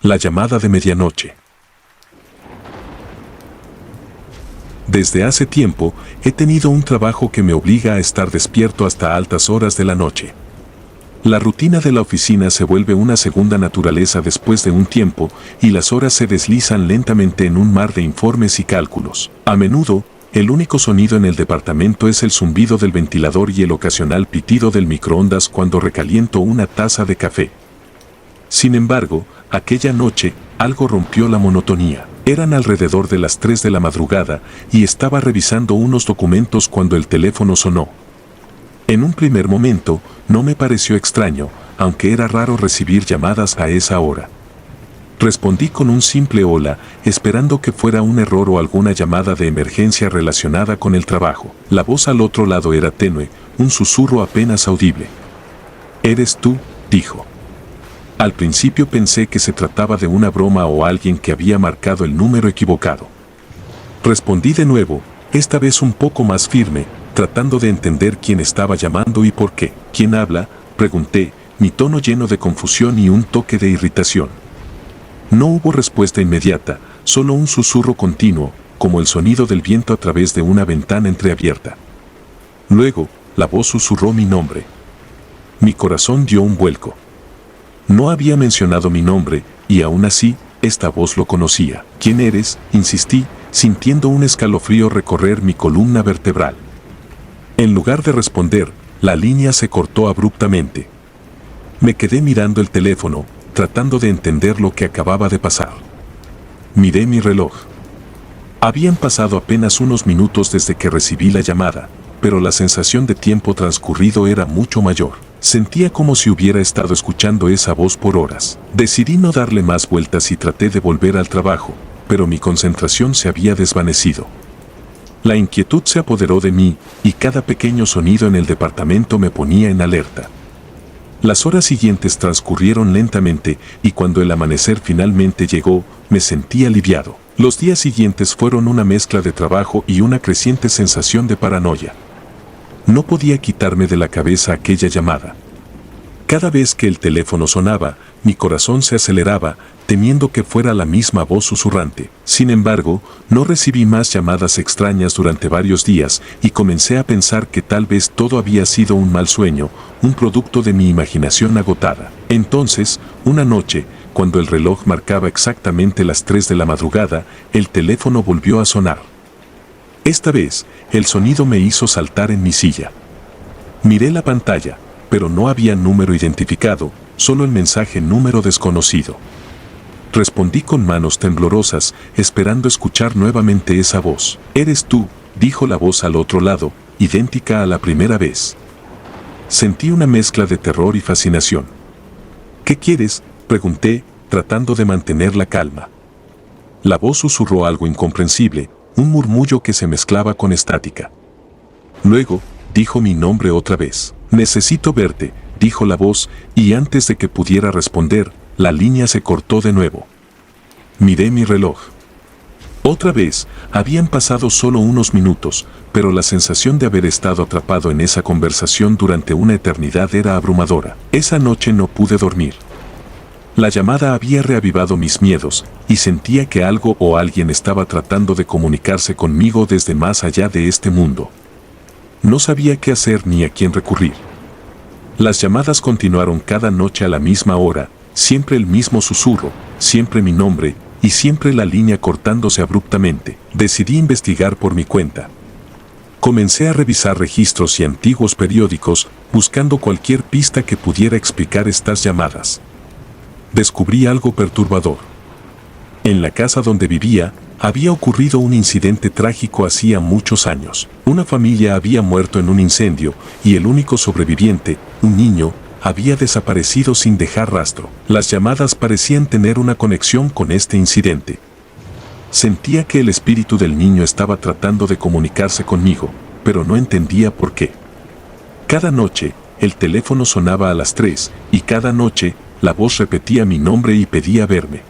La llamada de medianoche. Desde hace tiempo, he tenido un trabajo que me obliga a estar despierto hasta altas horas de la noche. La rutina de la oficina se vuelve una segunda naturaleza después de un tiempo, y las horas se deslizan lentamente en un mar de informes y cálculos. A menudo, el único sonido en el departamento es el zumbido del ventilador y el ocasional pitido del microondas cuando recaliento una taza de café. Sin embargo, aquella noche, algo rompió la monotonía. Eran alrededor de las 3 de la madrugada y estaba revisando unos documentos cuando el teléfono sonó. En un primer momento, no me pareció extraño, aunque era raro recibir llamadas a esa hora. Respondí con un simple hola, esperando que fuera un error o alguna llamada de emergencia relacionada con el trabajo. La voz al otro lado era tenue, un susurro apenas audible. «¿Eres tú?», dijo. Al principio pensé que se trataba de una broma o alguien que había marcado el número equivocado. Respondí de nuevo, esta vez un poco más firme, tratando de entender quién estaba llamando y por qué. «¿Quién habla?», pregunté, mi tono lleno de confusión y un toque de irritación. No hubo respuesta inmediata, solo un susurro continuo, como el sonido del viento a través de una ventana entreabierta. Luego, la voz susurró mi nombre. Mi corazón dio un vuelco. No había mencionado mi nombre, y aún así, esta voz lo conocía. «¿Quién eres?», insistí, sintiendo un escalofrío recorrer mi columna vertebral. En lugar de responder, la línea se cortó abruptamente. Me quedé mirando el teléfono, tratando de entender lo que acababa de pasar. Miré mi reloj. Habían pasado apenas unos minutos desde que recibí la llamada, pero la sensación de tiempo transcurrido era mucho mayor. Sentía como si hubiera estado escuchando esa voz por horas. Decidí no darle más vueltas y traté de volver al trabajo, pero mi concentración se había desvanecido. La inquietud se apoderó de mí, y cada pequeño sonido en el departamento me ponía en alerta. Las horas siguientes transcurrieron lentamente, y cuando el amanecer finalmente llegó, me sentí aliviado. Los días siguientes fueron una mezcla de trabajo y una creciente sensación de paranoia. No podía quitarme de la cabeza aquella llamada. Cada vez que el teléfono sonaba, mi corazón se aceleraba, temiendo que fuera la misma voz susurrante. Sin embargo, no recibí más llamadas extrañas durante varios días y comencé a pensar que tal vez todo había sido un mal sueño, un producto de mi imaginación agotada. Entonces, una noche, cuando el reloj marcaba exactamente las 3 de la madrugada, el teléfono volvió a sonar. Esta vez, el sonido me hizo saltar en mi silla. Miré la pantalla, pero no había número identificado, solo el mensaje número desconocido. Respondí con manos temblorosas, esperando escuchar nuevamente esa voz. «¿Eres tú?», dijo la voz al otro lado, idéntica a la primera vez. Sentí una mezcla de terror y fascinación. «¿Qué quieres?», pregunté, tratando de mantener la calma. La voz susurró algo incomprensible, un murmullo que se mezclaba con estática. Luego, dijo mi nombre otra vez. «Necesito verte», dijo la voz, y antes de que pudiera responder, la línea se cortó de nuevo. Miré mi reloj. Otra vez, habían pasado solo unos minutos, pero la sensación de haber estado atrapado en esa conversación durante una eternidad era abrumadora. Esa noche no pude dormir. La llamada había reavivado mis miedos, y sentía que algo o alguien estaba tratando de comunicarse conmigo desde más allá de este mundo. No sabía qué hacer ni a quién recurrir. Las llamadas continuaron cada noche a la misma hora, siempre el mismo susurro, siempre mi nombre, y siempre la línea cortándose abruptamente. Decidí investigar por mi cuenta. Comencé a revisar registros y antiguos periódicos, buscando cualquier pista que pudiera explicar estas llamadas. Descubrí algo perturbador. En la casa donde vivía, había ocurrido un incidente trágico hacía muchos años. Una familia había muerto en un incendio, y el único sobreviviente, un niño, había desaparecido sin dejar rastro. Las llamadas parecían tener una conexión con este incidente. Sentía que el espíritu del niño estaba tratando de comunicarse conmigo, pero no entendía por qué. Cada noche, el teléfono sonaba a las 3, y cada noche, la voz repetía mi nombre y pedía verme.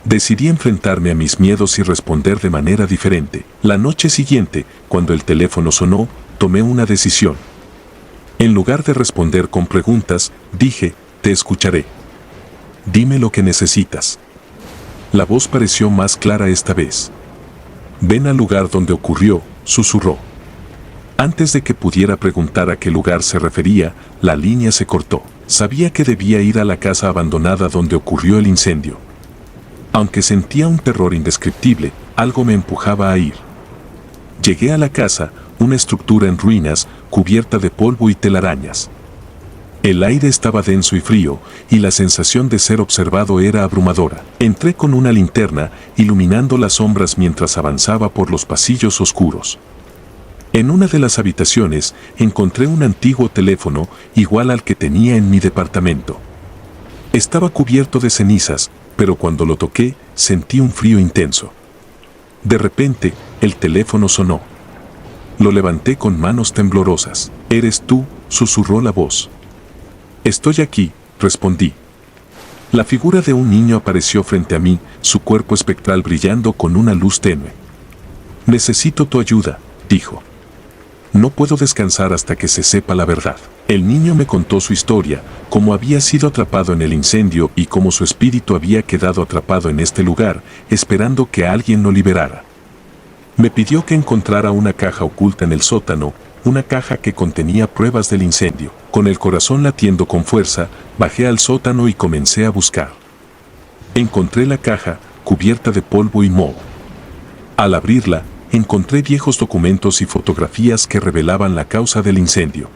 Decidí enfrentarme a mis miedos y responder de manera diferente. La noche siguiente, cuando el teléfono sonó, tomé una decisión. En lugar de responder con preguntas, dije, «Te escucharé». Dime lo que necesitas. La voz pareció más clara esta vez. Ven al lugar donde ocurrió, susurró. Antes de que pudiera preguntar a qué lugar se refería, la línea se cortó. Sabía que debía ir a la casa abandonada donde ocurrió el incendio. Aunque sentía un terror indescriptible, algo me empujaba a ir. Llegué a la casa, una estructura en ruinas, cubierta de polvo y telarañas. El aire estaba denso y frío, y la sensación de ser observado era abrumadora. Entré con una linterna, iluminando las sombras mientras avanzaba por los pasillos oscuros. En una de las habitaciones, encontré un antiguo teléfono, igual al que tenía en mi departamento. Estaba cubierto de cenizas, pero cuando lo toqué, sentí un frío intenso. De repente, el teléfono sonó. Lo levanté con manos temblorosas. «¿Eres tú?», susurró la voz. «Estoy aquí», respondí. La figura de un niño apareció frente a mí, su cuerpo espectral brillando con una luz tenue. «Necesito tu ayuda», dijo. «No puedo descansar hasta que se sepa la verdad». El niño me contó su historia, cómo había sido atrapado en el incendio y cómo su espíritu había quedado atrapado en este lugar, esperando que alguien lo liberara. Me pidió que encontrara una caja oculta en el sótano, una caja que contenía pruebas del incendio. Con el corazón latiendo con fuerza, bajé al sótano y comencé a buscar. Encontré la caja, cubierta de polvo y moho. Al abrirla, encontré viejos documentos y fotografías que revelaban la causa del incendio.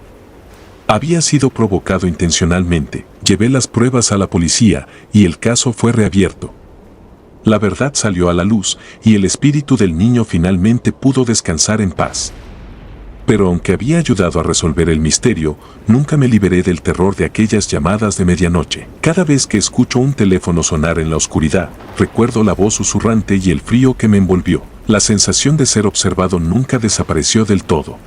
Había sido provocado intencionalmente. Llevé las pruebas a la policía y el caso fue reabierto. La verdad salió a la luz y el espíritu del niño finalmente pudo descansar en paz. Pero aunque había ayudado a resolver el misterio, nunca me liberé del terror de aquellas llamadas de medianoche. Cada vez que escucho un teléfono sonar en la oscuridad, recuerdo la voz susurrante y el frío que me envolvió. La sensación de ser observado nunca desapareció del todo.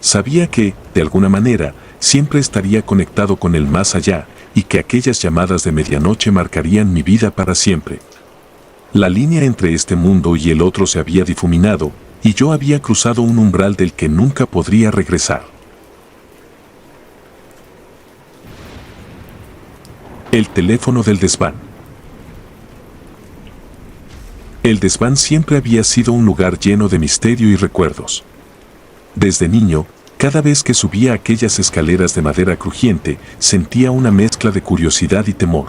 Sabía que, de alguna manera, siempre estaría conectado con el más allá y que aquellas llamadas de medianoche marcarían mi vida para siempre. La línea entre este mundo y el otro se había difuminado, y yo había cruzado un umbral del que nunca podría regresar. El teléfono del desván. El desván siempre había sido un lugar lleno de misterio y recuerdos. Desde niño, cada vez que subía aquellas escaleras de madera crujiente, sentía una mezcla de curiosidad y temor.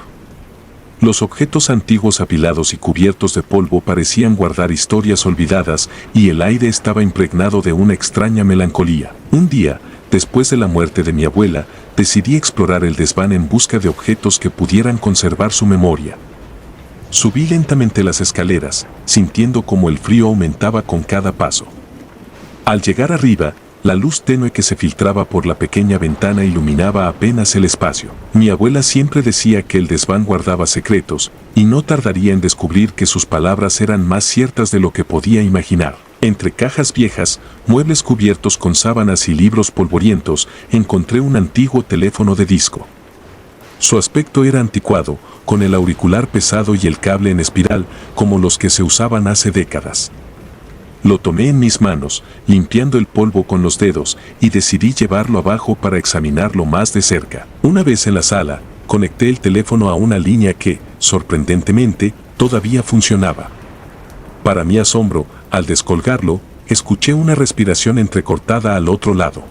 Los objetos antiguos apilados y cubiertos de polvo parecían guardar historias olvidadas y el aire estaba impregnado de una extraña melancolía. Un día, después de la muerte de mi abuela, decidí explorar el desván en busca de objetos que pudieran conservar su memoria. Subí lentamente las escaleras, sintiendo cómo el frío aumentaba con cada paso. Al llegar arriba, la luz tenue que se filtraba por la pequeña ventana iluminaba apenas el espacio. Mi abuela siempre decía que el desván guardaba secretos, y no tardaría en descubrir que sus palabras eran más ciertas de lo que podía imaginar. Entre cajas viejas, muebles cubiertos con sábanas y libros polvorientos, encontré un antiguo teléfono de disco. Su aspecto era anticuado, con el auricular pesado y el cable en espiral, como los que se usaban hace décadas. Lo tomé en mis manos, limpiando el polvo con los dedos, y decidí llevarlo abajo para examinarlo más de cerca. Una vez en la sala, conecté el teléfono a una línea que, sorprendentemente, todavía funcionaba. Para mi asombro, al descolgarlo, escuché una respiración entrecortada al otro lado.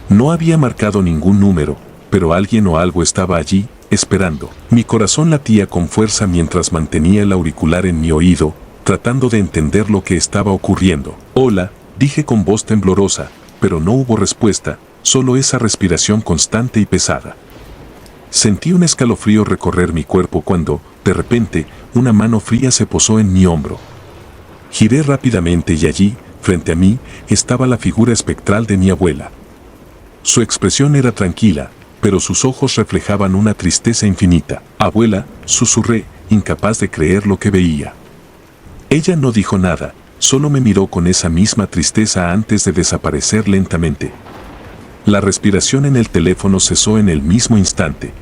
No había marcado ningún número, pero alguien o algo estaba allí, esperando. Mi corazón latía con fuerza mientras mantenía el auricular en mi oído, tratando de entender lo que estaba ocurriendo. «Hola», dije con voz temblorosa, pero no hubo respuesta, solo esa respiración constante y pesada. Sentí un escalofrío recorrer mi cuerpo cuando, de repente, una mano fría se posó en mi hombro. Giré rápidamente y allí, frente a mí, estaba la figura espectral de mi abuela. Su expresión era tranquila, pero sus ojos reflejaban una tristeza infinita. «Abuela», susurré, incapaz de creer lo que veía. Ella no dijo nada, solo me miró con esa misma tristeza antes de desaparecer lentamente. La respiración en el teléfono cesó en el mismo instante.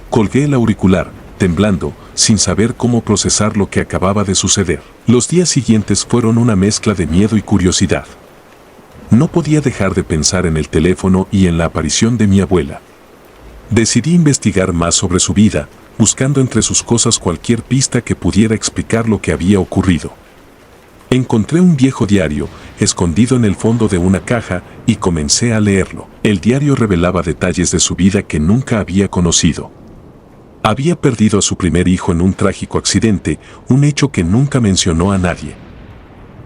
Colgué el auricular, temblando, sin saber cómo procesar lo que acababa de suceder. Los días siguientes fueron una mezcla de miedo y curiosidad. No podía dejar de pensar en el teléfono y en la aparición de mi abuela. Decidí investigar más sobre su vida, buscando entre sus cosas cualquier pista que pudiera explicar lo que había ocurrido. Encontré un viejo diario, escondido en el fondo de una caja, y comencé a leerlo. El diario revelaba detalles de su vida que nunca había conocido. Había perdido a su primer hijo en un trágico accidente, un hecho que nunca mencionó a nadie.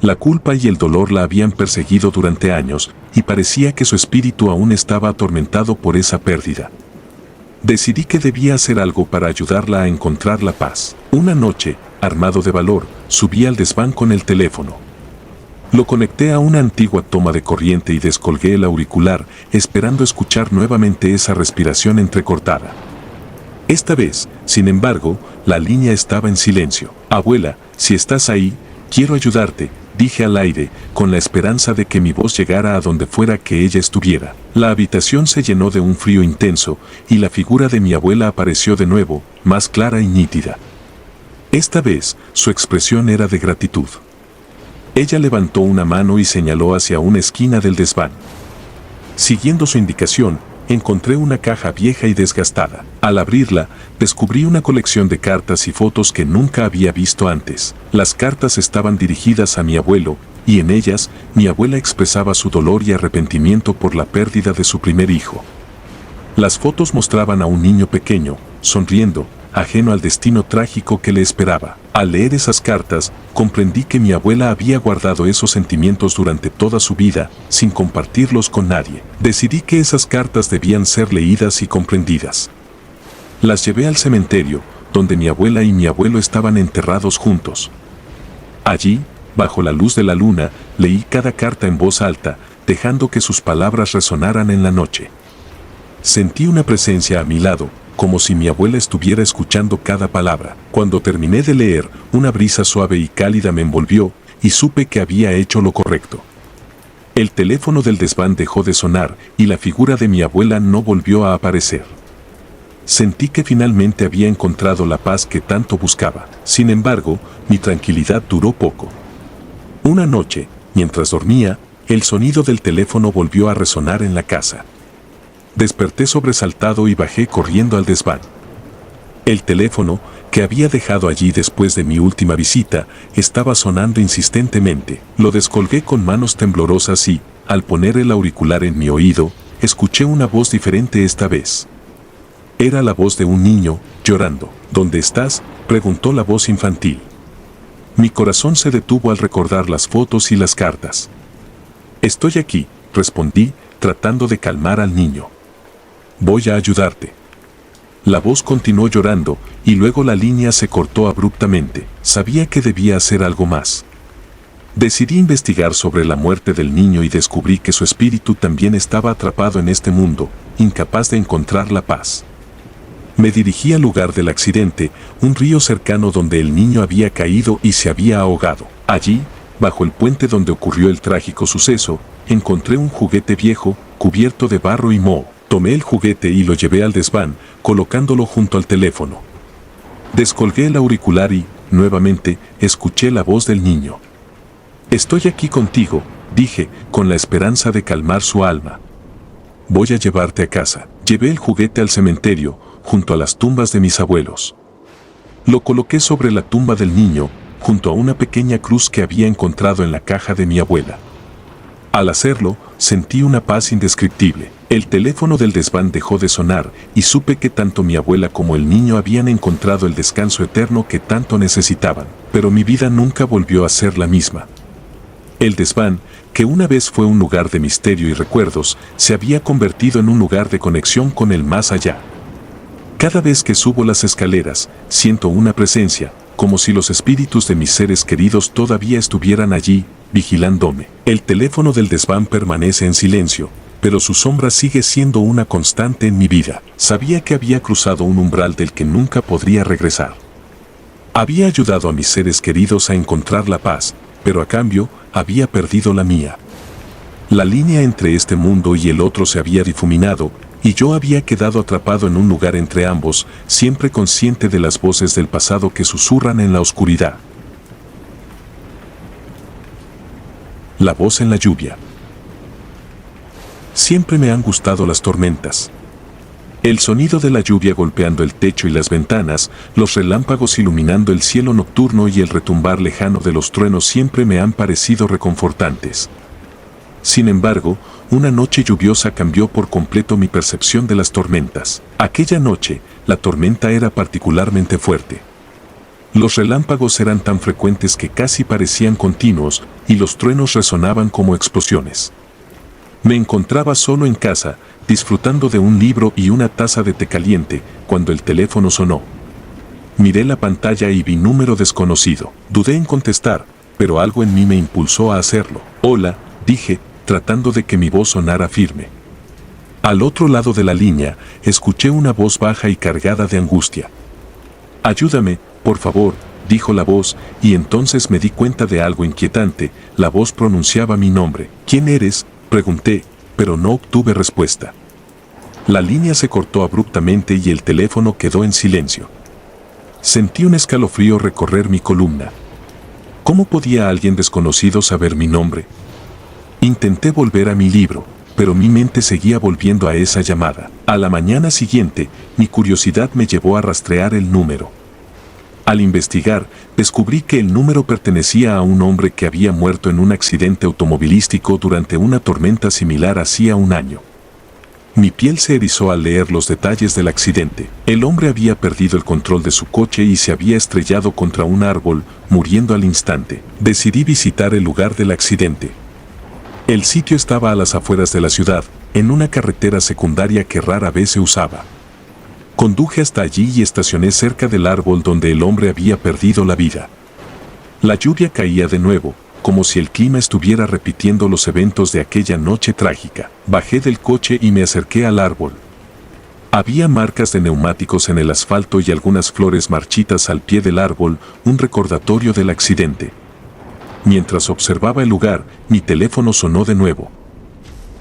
La culpa y el dolor la habían perseguido durante años, y parecía que su espíritu aún estaba atormentado por esa pérdida. Decidí que debía hacer algo para ayudarla a encontrar la paz. Una noche, armado de valor, subí al desván con el teléfono. Lo conecté a una antigua toma de corriente y descolgué el auricular, esperando escuchar nuevamente esa respiración entrecortada. Esta vez, sin embargo, la línea estaba en silencio. Abuela, si estás ahí, quiero ayudarte, dije al aire, con la esperanza de que mi voz llegara a donde fuera que ella estuviera. La habitación se llenó de un frío intenso, y la figura de mi abuela apareció de nuevo, más clara y nítida. Esta vez, su expresión era de gratitud. Ella levantó una mano y señaló hacia una esquina del desván. Siguiendo su indicación, encontré una caja vieja y desgastada. Al abrirla, descubrí una colección de cartas y fotos que nunca había visto antes. Las cartas estaban dirigidas a mi abuelo, y en ellas, mi abuela expresaba su dolor y arrepentimiento por la pérdida de su primer hijo. Las fotos mostraban a un niño pequeño, sonriendo, ajeno al destino trágico que le esperaba. Al leer esas cartas, comprendí que mi abuela había guardado esos sentimientos durante toda su vida, sin compartirlos con nadie. Decidí que esas cartas debían ser leídas y comprendidas. Las llevé al cementerio, donde mi abuela y mi abuelo estaban enterrados juntos. Allí, bajo la luz de la luna, leí cada carta en voz alta, dejando que sus palabras resonaran en la noche. Sentí una presencia a mi lado, como si mi abuela estuviera escuchando cada palabra. Cuando terminé de leer, una brisa suave y cálida me envolvió, y supe que había hecho lo correcto. El teléfono del desván dejó de sonar, y la figura de mi abuela no volvió a aparecer. Sentí que finalmente había encontrado la paz que tanto buscaba. Sin embargo, mi tranquilidad duró poco. Una noche, mientras dormía, el sonido del teléfono volvió a resonar en la casa. Desperté sobresaltado y bajé corriendo al desván. El teléfono, que había dejado allí después de mi última visita, estaba sonando insistentemente. Lo descolgué con manos temblorosas y, al poner el auricular en mi oído, escuché una voz diferente esta vez. Era la voz de un niño, llorando. ¿Dónde estás?, preguntó la voz infantil. Mi corazón se detuvo al recordar las fotos y las cartas. Estoy aquí, respondí, tratando de calmar al niño. Voy a ayudarte. La voz continuó llorando, y luego la línea se cortó abruptamente. Sabía que debía hacer algo más. Decidí investigar sobre la muerte del niño y descubrí que su espíritu también estaba atrapado en este mundo, incapaz de encontrar la paz. Me dirigí al lugar del accidente, un río cercano donde el niño había caído y se había ahogado. Allí, bajo el puente donde ocurrió el trágico suceso, encontré un juguete viejo, cubierto de barro y moho. Tomé el juguete y lo llevé al desván, colocándolo junto al teléfono. Descolgué el auricular y, nuevamente, escuché la voz del niño. Estoy aquí contigo, dije, con la esperanza de calmar su alma. Voy a llevarte a casa. Llevé el juguete al cementerio, junto a las tumbas de mis abuelos. Lo coloqué sobre la tumba del niño, junto a una pequeña cruz que había encontrado en la caja de mi abuela. Al hacerlo, sentí una paz indescriptible. El teléfono del desván dejó de sonar, y supe que tanto mi abuela como el niño habían encontrado el descanso eterno que tanto necesitaban. Pero mi vida nunca volvió a ser la misma. El desván, que una vez fue un lugar de misterio y recuerdos, se había convertido en un lugar de conexión con el más allá. Cada vez que subo las escaleras, siento una presencia, como si los espíritus de mis seres queridos todavía estuvieran allí, vigilándome. El teléfono del desván permanece en silencio, pero su sombra sigue siendo una constante en mi vida. Sabía que había cruzado un umbral del que nunca podría regresar. Había ayudado a mis seres queridos a encontrar la paz, pero a cambio, había perdido la mía. La línea entre este mundo y el otro se había difuminado, y yo había quedado atrapado en un lugar entre ambos, siempre consciente de las voces del pasado que susurran en la oscuridad. La voz en la lluvia. Siempre me han gustado las tormentas. El sonido de la lluvia golpeando el techo y las ventanas, los relámpagos iluminando el cielo nocturno y el retumbar lejano de los truenos siempre me han parecido reconfortantes. Sin embargo, una noche lluviosa cambió por completo mi percepción de las tormentas. Aquella noche, la tormenta era particularmente fuerte. Los relámpagos eran tan frecuentes que casi parecían continuos y los truenos resonaban como explosiones. Me encontraba solo en casa, disfrutando de un libro y una taza de té caliente, cuando el teléfono sonó. Miré la pantalla y vi número desconocido. Dudé en contestar, pero algo en mí me impulsó a hacerlo. Hola, dije, tratando de que mi voz sonara firme. Al otro lado de la línea, escuché una voz baja y cargada de angustia. Ayúdame, por favor, dijo la voz, y entonces me di cuenta de algo inquietante. La voz pronunciaba mi nombre. ¿Quién eres?, pregunté, pero no obtuve respuesta. La línea se cortó abruptamente y el teléfono quedó en silencio. Sentí un escalofrío recorrer mi columna. ¿Cómo podía alguien desconocido saber mi nombre? Intenté volver a mi libro, pero mi mente seguía volviendo a esa llamada. A la mañana siguiente, mi curiosidad me llevó a rastrear el número. Al investigar, descubrí que el número pertenecía a un hombre que había muerto en un accidente automovilístico durante una tormenta similar hacía un año. Mi piel se erizó al leer los detalles del accidente. El hombre había perdido el control de su coche y se había estrellado contra un árbol, muriendo al instante. Decidí visitar el lugar del accidente. El sitio estaba a las afueras de la ciudad, en una carretera secundaria que rara vez se usaba. Conduje hasta allí y estacioné cerca del árbol donde el hombre había perdido la vida. La lluvia caía de nuevo, como si el clima estuviera repitiendo los eventos de aquella noche trágica. Bajé del coche y me acerqué al árbol. Había marcas de neumáticos en el asfalto y algunas flores marchitas al pie del árbol, un recordatorio del accidente. Mientras observaba el lugar, mi teléfono sonó de nuevo.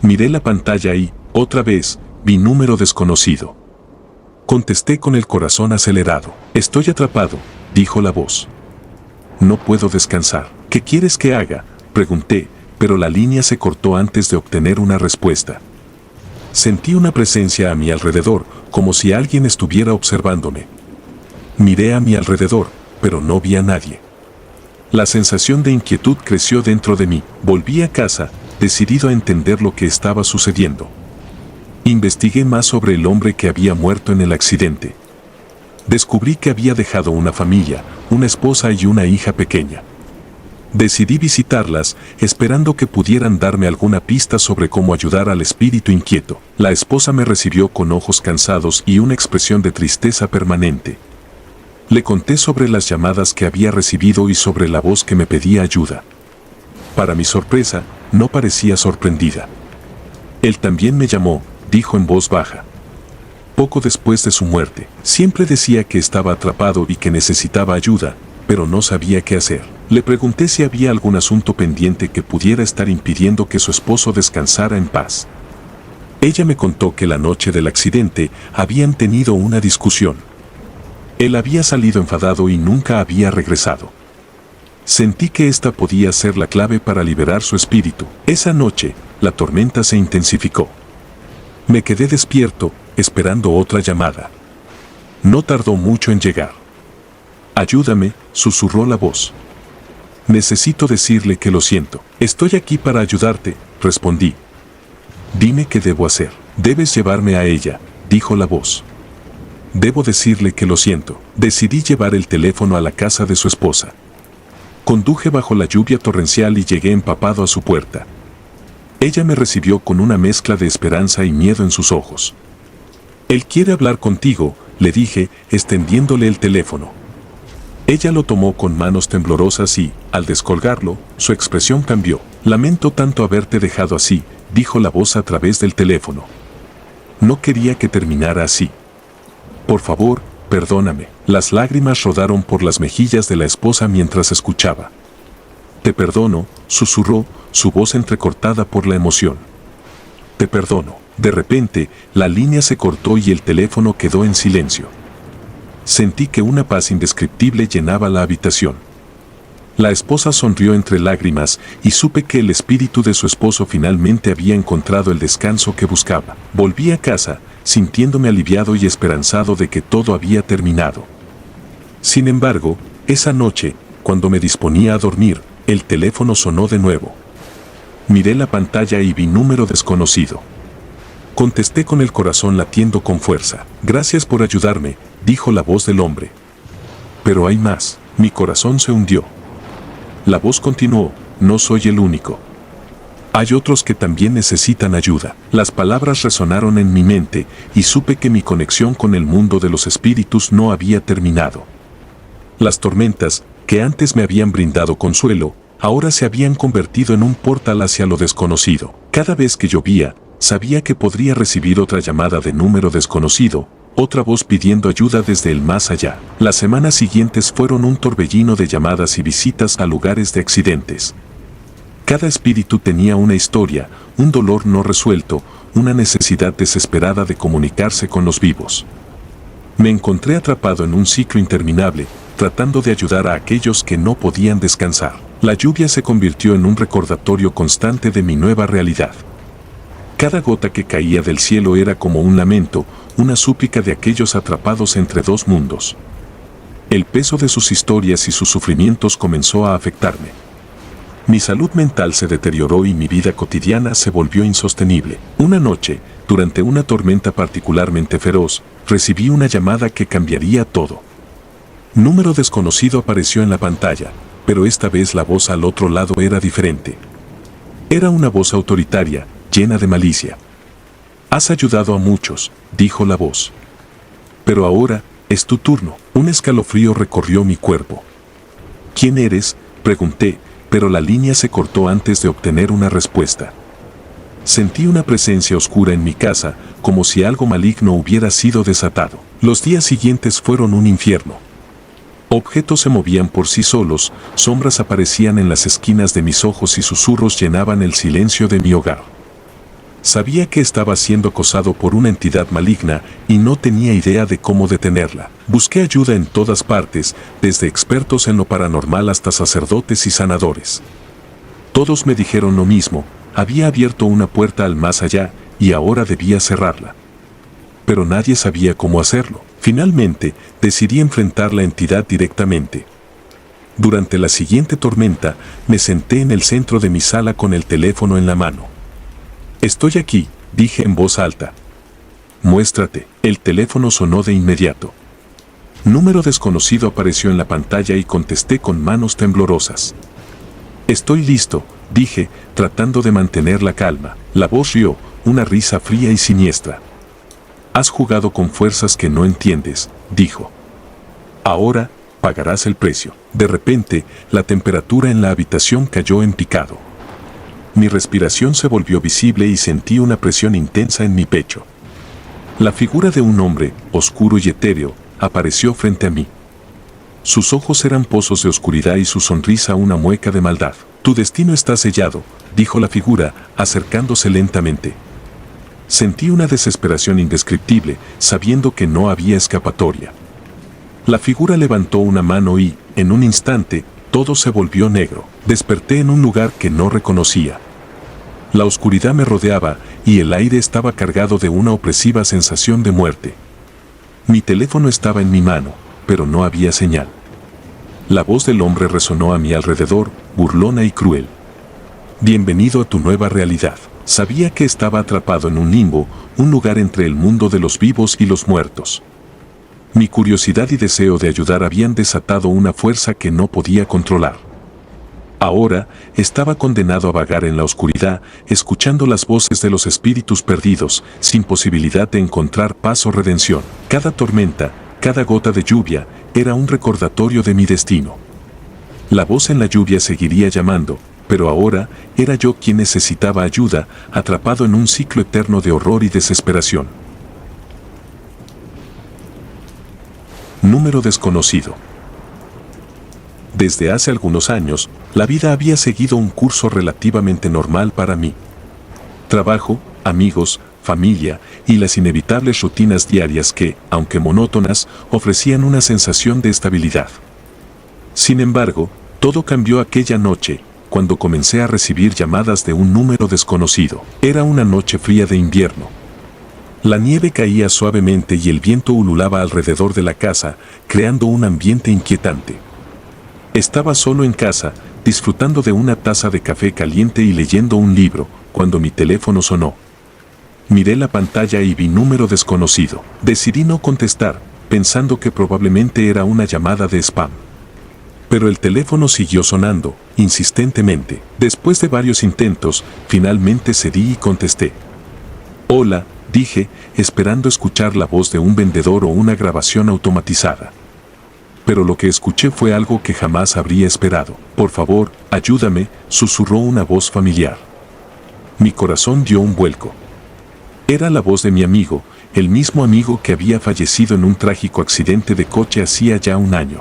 Miré la pantalla y, otra vez, vi número desconocido. Contesté con el corazón acelerado. Estoy atrapado, dijo la voz. No puedo descansar. ¿Qué quieres que haga?, pregunté, pero la línea se cortó antes de obtener una respuesta. Sentí una presencia a mi alrededor, como si alguien estuviera observándome. Miré a mi alrededor, pero no vi a nadie. La sensación de inquietud creció dentro de mí. Volví a casa, decidido a entender lo que estaba sucediendo. Investigué más sobre el hombre que había muerto en el accidente. Descubrí que había dejado una familia, una esposa y una hija pequeña. Decidí visitarlas, esperando que pudieran darme alguna pista sobre cómo ayudar al espíritu inquieto. La esposa me recibió con ojos cansados y una expresión de tristeza permanente. Le conté sobre las llamadas que había recibido y sobre la voz que me pedía ayuda. Para mi sorpresa, no parecía sorprendida. Él también me llamó, dijo en voz baja. Poco después de su muerte, siempre decía que estaba atrapado y que necesitaba ayuda, pero no sabía qué hacer. Le pregunté si había algún asunto pendiente que pudiera estar impidiendo que su esposo descansara en paz. Ella me contó que la noche del accidente habían tenido una discusión. Él había salido enfadado y nunca había regresado. Sentí que esta podía ser la clave para liberar su espíritu. Esa noche, la tormenta se intensificó. Me quedé despierto, esperando otra llamada. No tardó mucho en llegar. Ayúdame, susurró la voz. Necesito decirle que lo siento. Estoy aquí para ayudarte, respondí. Dime qué debo hacer. Debes llevarme a ella, dijo la voz. Debo decirle que lo siento. Decidí llevar el teléfono a la casa de su esposa. Conduje bajo la lluvia torrencial y llegué empapado a su puerta. Ella me recibió con una mezcla de esperanza y miedo en sus ojos. Él quiere hablar contigo, le dije, extendiéndole el teléfono. Ella lo tomó con manos temblorosas y, al descolgarlo, su expresión cambió. Lamento tanto haberte dejado así, dijo la voz a través del teléfono. No quería que terminara así. Por favor, perdóname. Las lágrimas rodaron por las mejillas de la esposa mientras escuchaba. Te perdono, susurró, su voz entrecortada por la emoción. Te perdono. De repente, la línea se cortó y el teléfono quedó en silencio. Sentí que una paz indescriptible llenaba la habitación. La esposa sonrió entre lágrimas y supe que el espíritu de su esposo finalmente había encontrado el descanso que buscaba. Volví a casa, sintiéndome aliviado y esperanzado de que todo había terminado. Sin embargo, esa noche, cuando me disponía a dormir, el teléfono sonó de nuevo. Miré la pantalla y vi número desconocido. Contesté con el corazón latiendo con fuerza. «Gracias por ayudarme», dijo la voz del hombre. «Pero hay más». Mi corazón se hundió. La voz continuó: «No soy el único. Hay otros que también necesitan ayuda». Las palabras resonaron en mi mente y supe que mi conexión con el mundo de los espíritus no había terminado. Las tormentas, que antes me habían brindado consuelo, ahora se habían convertido en un portal hacia lo desconocido. Cada vez que llovía, sabía que podría recibir otra llamada de número desconocido, otra voz pidiendo ayuda desde el más allá. Las semanas siguientes fueron un torbellino de llamadas y visitas a lugares de accidentes. Cada espíritu tenía una historia, un dolor no resuelto, una necesidad desesperada de comunicarse con los vivos. Me encontré atrapado en un ciclo interminable, tratando de ayudar a aquellos que no podían descansar. La lluvia se convirtió en un recordatorio constante de mi nueva realidad. Cada gota que caía del cielo era como un lamento, una súplica de aquellos atrapados entre dos mundos. El peso de sus historias y sus sufrimientos comenzó a afectarme. Mi salud mental se deterioró y mi vida cotidiana se volvió insostenible. Una noche, durante una tormenta particularmente feroz, recibí una llamada que cambiaría todo. Número desconocido apareció en la pantalla, pero esta vez la voz al otro lado era diferente. Era una voz autoritaria, llena de malicia. «Has ayudado a muchos», dijo la voz. «Pero ahora es tu turno». Un escalofrío recorrió mi cuerpo. «¿Quién eres?», pregunté, pero la línea se cortó antes de obtener una respuesta. Sentí una presencia oscura en mi casa, como si algo maligno hubiera sido desatado. Los días siguientes fueron un infierno. Objetos se movían por sí solos, sombras aparecían en las esquinas de mis ojos y susurros llenaban el silencio de mi hogar. Sabía que estaba siendo acosado por una entidad maligna y no tenía idea de cómo detenerla. Busqué ayuda en todas partes, desde expertos en lo paranormal hasta sacerdotes y sanadores. Todos me dijeron lo mismo: había abierto una puerta al más allá y ahora debía cerrarla. Pero nadie sabía cómo hacerlo. Finalmente, decidí enfrentar la entidad directamente. Durante la siguiente tormenta, me senté en el centro de mi sala con el teléfono en la mano. «Estoy aquí», dije en voz alta. «Muéstrate». El teléfono sonó de inmediato. Número desconocido apareció en la pantalla y contesté con manos temblorosas. «Estoy listo», dije, tratando de mantener la calma. La voz rió, una risa fría y siniestra. «Has jugado con fuerzas que no entiendes», dijo. «Ahora pagarás el precio». De repente, la temperatura en la habitación cayó en picado. Mi respiración se volvió visible y sentí una presión intensa en mi pecho. La figura de un hombre, oscuro y etéreo, apareció frente a mí. Sus ojos eran pozos de oscuridad y su sonrisa una mueca de maldad. «Tu destino está sellado», dijo la figura, acercándose lentamente. Sentí una desesperación indescriptible, sabiendo que no había escapatoria. La figura levantó una mano y, en un instante, todo se volvió negro. Desperté en un lugar que no reconocía. La oscuridad me rodeaba y el aire estaba cargado de una opresiva sensación de muerte. Mi teléfono estaba en mi mano, pero no había señal. La voz del hombre resonó a mi alrededor, burlona y cruel. «Bienvenido a tu nueva realidad». Sabía que estaba atrapado en un limbo, un lugar entre el mundo de los vivos y los muertos. Mi curiosidad y deseo de ayudar habían desatado una fuerza que no podía controlar. Ahora, estaba condenado a vagar en la oscuridad, escuchando las voces de los espíritus perdidos, sin posibilidad de encontrar paz o redención. Cada tormenta, cada gota de lluvia, era un recordatorio de mi destino. La voz en la lluvia seguiría llamando, pero ahora era yo quien necesitaba ayuda, atrapado en un ciclo eterno de horror y desesperación. Número desconocido. Desde hace algunos años, la vida había seguido un curso relativamente normal para mí. Trabajo, amigos, familia y las inevitables rutinas diarias que, aunque monótonas, ofrecían una sensación de estabilidad. Sin embargo, Todo cambió aquella noche, cuando comencé a recibir llamadas de un número desconocido. Era una noche fría de invierno. La nieve caía suavemente y el viento ululaba alrededor de la casa, creando un ambiente inquietante. Estaba solo en casa, disfrutando de una taza de café caliente y leyendo un libro, cuando mi teléfono sonó. Miré la pantalla y vi número desconocido. Decidí no contestar, pensando que probablemente era una llamada de spam. Pero el teléfono siguió sonando, insistentemente. Después de varios intentos, finalmente cedí y contesté. Hola, dije, esperando escuchar la voz de un vendedor o una grabación automatizada. Pero lo que escuché fue algo que jamás habría esperado. Por favor, ayúdame, susurró una voz familiar. Mi corazón dio un vuelco. Era la voz de mi amigo, el mismo amigo que había fallecido en un trágico accidente de coche hacía ya un año.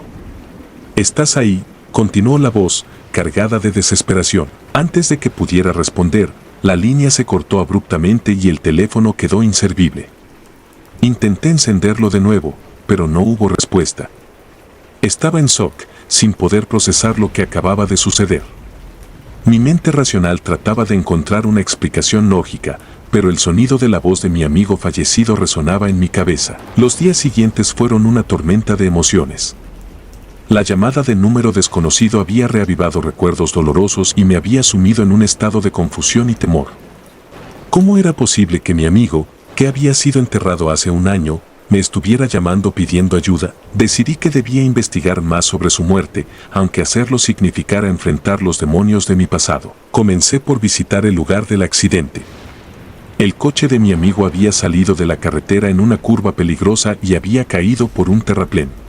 ¿Estás ahí?, continuó la voz, cargada de desesperación. Antes de que pudiera responder, la línea se cortó abruptamente y el teléfono quedó inservible. Intenté encenderlo de nuevo, pero no hubo respuesta. Estaba en shock, sin poder procesar lo que acababa de suceder. Mi mente racional trataba de encontrar una explicación lógica, pero el sonido de la voz de mi amigo fallecido resonaba en mi cabeza. Los días siguientes fueron una tormenta de emociones. La llamada de número desconocido había reavivado recuerdos dolorosos y me había sumido en un estado de confusión y temor. ¿Cómo era posible que mi amigo, que había sido enterrado hace un año, me estuviera llamando pidiendo ayuda? Decidí que debía investigar más sobre su muerte, aunque hacerlo significara enfrentar los demonios de mi pasado. Comencé por visitar el lugar del accidente. El coche de mi amigo había salido de la carretera en una curva peligrosa y había caído por un terraplén.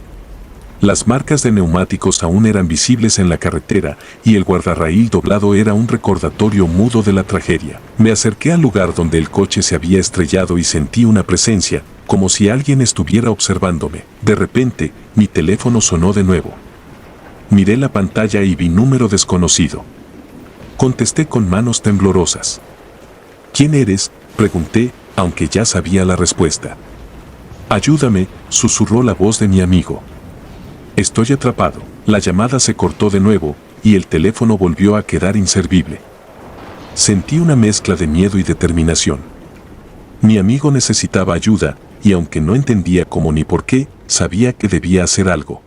Las marcas de neumáticos aún eran visibles en la carretera y el guardarraíl doblado era un recordatorio mudo de la tragedia. Me acerqué al lugar donde el coche se había estrellado y sentí una presencia, como si alguien estuviera observándome. De repente, mi teléfono sonó de nuevo. Miré la pantalla y vi número desconocido. Contesté con manos temblorosas. ¿Quién eres?, pregunté, aunque ya sabía la respuesta. Ayúdame, susurró la voz de mi amigo. Estoy atrapado. La llamada se cortó de nuevo, y el teléfono volvió a quedar inservible. Sentí una mezcla de miedo y determinación. Mi amigo necesitaba ayuda, y aunque no entendía cómo ni por qué, sabía que debía hacer algo.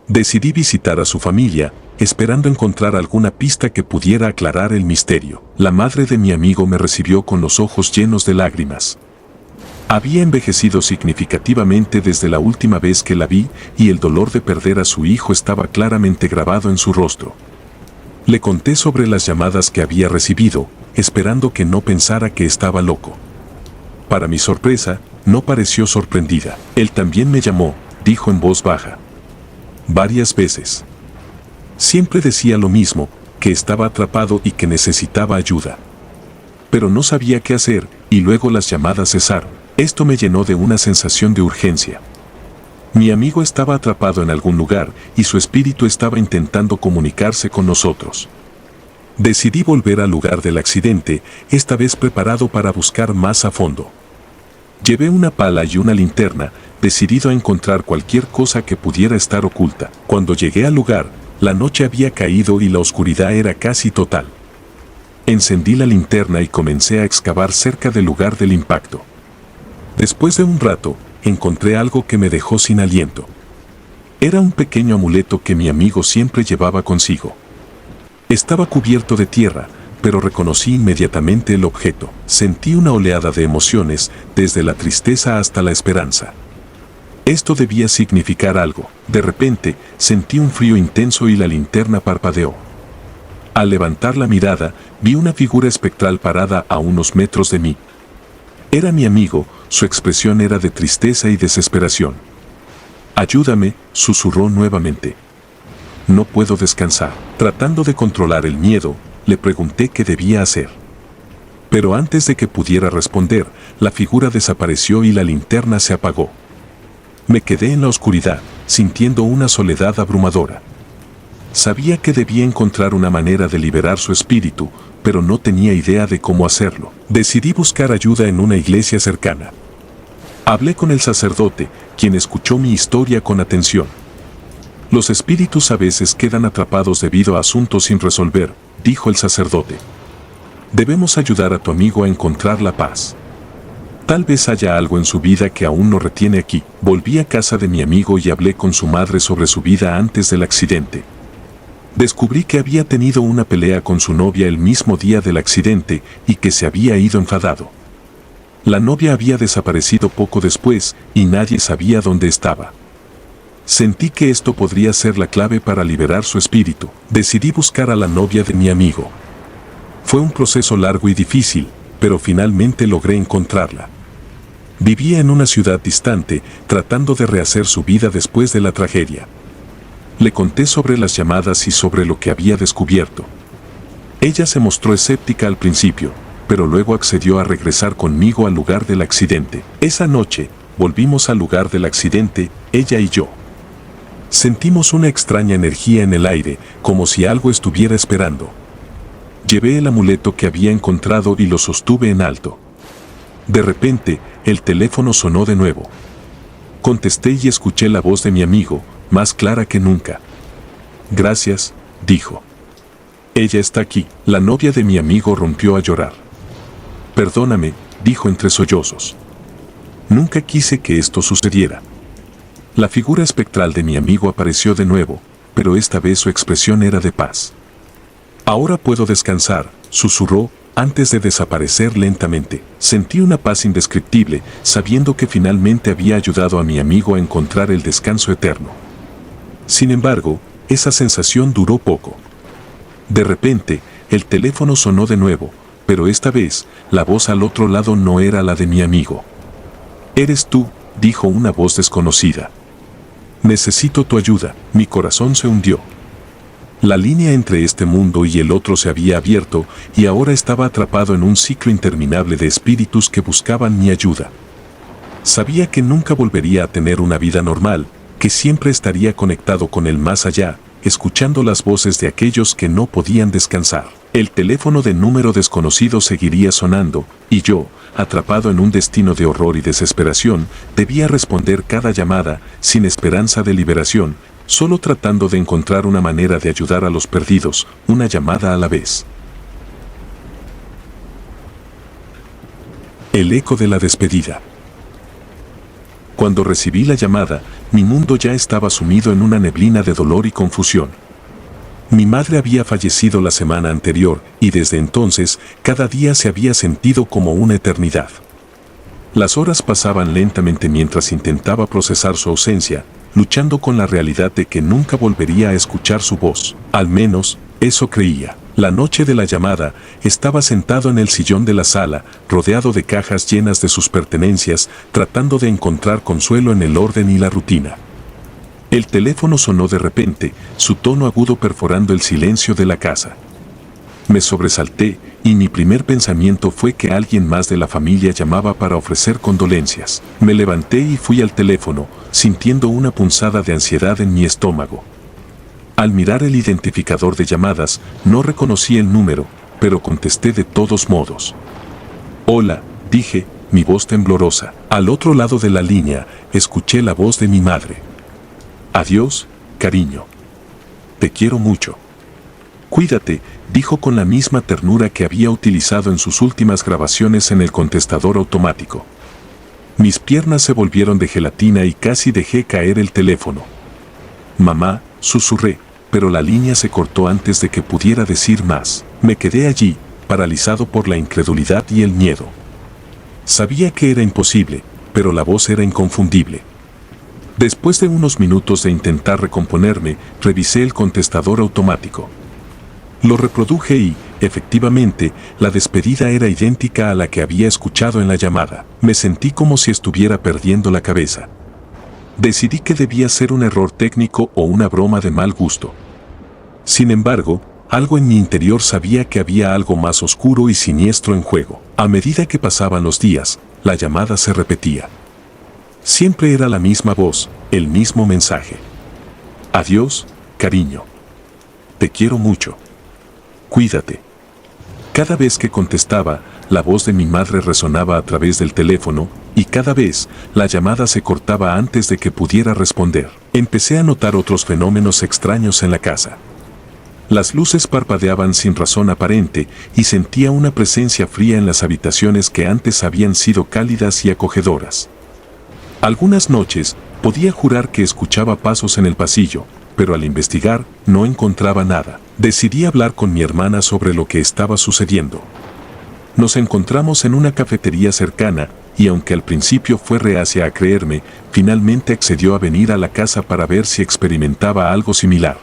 Decidí visitar a su familia, esperando encontrar alguna pista que pudiera aclarar el misterio. La madre de mi amigo me recibió con los ojos llenos de lágrimas. Había envejecido significativamente desde la última vez que la vi y el dolor de perder a su hijo estaba claramente grabado en su rostro. Le conté sobre las llamadas que había recibido, esperando que no pensara que estaba loco. Para mi sorpresa, no pareció sorprendida. Él también me llamó, dijo en voz baja. Varias veces. Siempre decía lo mismo, que estaba atrapado y que necesitaba ayuda. Pero no sabía qué hacer, y luego las llamadas cesaron. Esto me llenó de una sensación de urgencia. Mi amigo estaba atrapado en algún lugar y su espíritu estaba intentando comunicarse con nosotros. Decidí volver al lugar del accidente, esta vez preparado para buscar más a fondo. Llevé una pala y una linterna, decidido a encontrar cualquier cosa que pudiera estar oculta. Cuando llegué al lugar, la noche había caído y la oscuridad era casi total. Encendí la linterna y comencé a excavar cerca del lugar del impacto. Después de un rato, encontré algo que me dejó sin aliento. Era un pequeño amuleto que mi amigo siempre llevaba consigo. Estaba cubierto de tierra, pero reconocí inmediatamente el objeto. Sentí una oleada de emociones, desde la tristeza hasta la esperanza. Esto debía significar algo. De repente, sentí un frío intenso y la linterna parpadeó. Al levantar la mirada, vi una figura espectral parada a unos metros de mí. Era mi amigo, su expresión era de tristeza y desesperación. Ayúdame, susurró nuevamente. No puedo descansar. Tratando de controlar el miedo, le pregunté qué debía hacer. Pero antes de que pudiera responder, la figura desapareció y la linterna se apagó. Me quedé en la oscuridad, sintiendo una soledad abrumadora. Sabía que debía encontrar una manera de liberar su espíritu, pero no tenía idea de cómo hacerlo. Decidí buscar ayuda en una iglesia cercana. Hablé con el sacerdote, quien escuchó mi historia con atención. Los espíritus a veces quedan atrapados debido a asuntos sin resolver, dijo el sacerdote. Debemos ayudar a tu amigo a encontrar la paz. Tal vez haya algo en su vida que aún no retiene aquí. Volví a casa de mi amigo y hablé con su madre sobre su vida antes del accidente. Descubrí que había tenido una pelea con su novia el mismo día del accidente y que se había ido enfadado. La novia había desaparecido poco después y nadie sabía dónde estaba. Sentí que esto podría ser la clave para liberar su espíritu. Decidí buscar a la novia de mi amigo. Fue un proceso largo y difícil, pero finalmente logré encontrarla. Vivía en una ciudad distante, tratando de rehacer su vida después de la tragedia. Le conté sobre las llamadas y sobre lo que había descubierto. Ella se mostró escéptica al principio, pero luego accedió a regresar conmigo al lugar del accidente. Esa noche, volvimos al lugar del accidente, ella y yo. Sentimos una extraña energía en el aire, como si algo estuviera esperando. Llevé el amuleto que había encontrado y lo sostuve en alto. De repente, el teléfono sonó de nuevo. Contesté y escuché la voz de mi amigo, más clara que nunca. Gracias, dijo. Ella está aquí. La novia de mi amigo rompió a llorar. Perdóname, dijo entre sollozos. Nunca quise que esto sucediera. La figura espectral de mi amigo apareció de nuevo, pero esta vez su expresión era de paz. Ahora puedo descansar, susurró, antes de desaparecer lentamente. Sentí una paz indescriptible, sabiendo que finalmente había ayudado a mi amigo a encontrar el descanso eterno. Sin embargo, esa sensación duró poco. De repente, el teléfono sonó de nuevo, pero esta vez, la voz al otro lado no era la de mi amigo. «Eres tú», dijo una voz desconocida. «Necesito tu ayuda». Mi corazón se hundió. La línea entre este mundo y el otro se había abierto y ahora estaba atrapado en un ciclo interminable de espíritus que buscaban mi ayuda. Sabía que nunca volvería a tener una vida normal, que siempre estaría conectado con el más allá, escuchando las voces de aquellos que no podían descansar. El teléfono de número desconocido seguiría sonando, y yo, atrapado en un destino de horror y desesperación, debía responder cada llamada, sin esperanza de liberación, solo tratando de encontrar una manera de ayudar a los perdidos, una llamada a la vez. El eco de la despedida. Cuando recibí la llamada, mi mundo ya estaba sumido en una neblina de dolor y confusión. Mi madre había fallecido la semana anterior y desde entonces cada día se había sentido como una eternidad. Las horas pasaban lentamente mientras intentaba procesar su ausencia, luchando con la realidad de que nunca volvería a escuchar su voz. Al menos, eso creía. La noche de la llamada, estaba sentado en el sillón de la sala, rodeado de cajas llenas de sus pertenencias, tratando de encontrar consuelo en el orden y la rutina. El teléfono sonó de repente, su tono agudo perforando el silencio de la casa. Me sobresalté, y mi primer pensamiento fue que alguien más de la familia llamaba para ofrecer condolencias. Me levanté y fui al teléfono, sintiendo una punzada de ansiedad en mi estómago. Al mirar el identificador de llamadas, no reconocí el número, pero contesté de todos modos. «Hola», dije, mi voz temblorosa. Al otro lado de la línea, escuché la voz de mi madre. «Adiós, cariño. Te quiero mucho». «Cuídate», dijo con la misma ternura que había utilizado en sus últimas grabaciones en el contestador automático. Mis piernas se volvieron de gelatina y casi dejé caer el teléfono. «Mamá», susurré, pero la línea se cortó antes de que pudiera decir más. Me quedé allí, paralizado por la incredulidad y el miedo. Sabía que era imposible, pero la voz era inconfundible. Después de unos minutos de intentar recomponerme, revisé el contestador automático. Lo reproduje y, efectivamente, la despedida era idéntica a la que había escuchado en la llamada. Me sentí como si estuviera perdiendo la cabeza. Decidí que debía ser un error técnico o una broma de mal gusto. Sin embargo, algo en mi interior sabía que había algo más oscuro y siniestro en juego. A medida que pasaban los días, la llamada se repetía. Siempre era la misma voz, el mismo mensaje. «Adiós, cariño. Te quiero mucho. Cuídate». Cada vez que contestaba, la voz de mi madre resonaba a través del teléfono, y cada vez, la llamada se cortaba antes de que pudiera responder. Empecé a notar otros fenómenos extraños en la casa. Las luces parpadeaban sin razón aparente y sentía una presencia fría en las habitaciones que antes habían sido cálidas y acogedoras. Algunas noches podía jurar que escuchaba pasos en el pasillo, pero al investigar no encontraba nada. Decidí hablar con mi hermana sobre lo que estaba sucediendo. Nos encontramos en una cafetería cercana y aunque al principio fue reacia a creerme, finalmente accedió a venir a la casa para ver si experimentaba algo similar.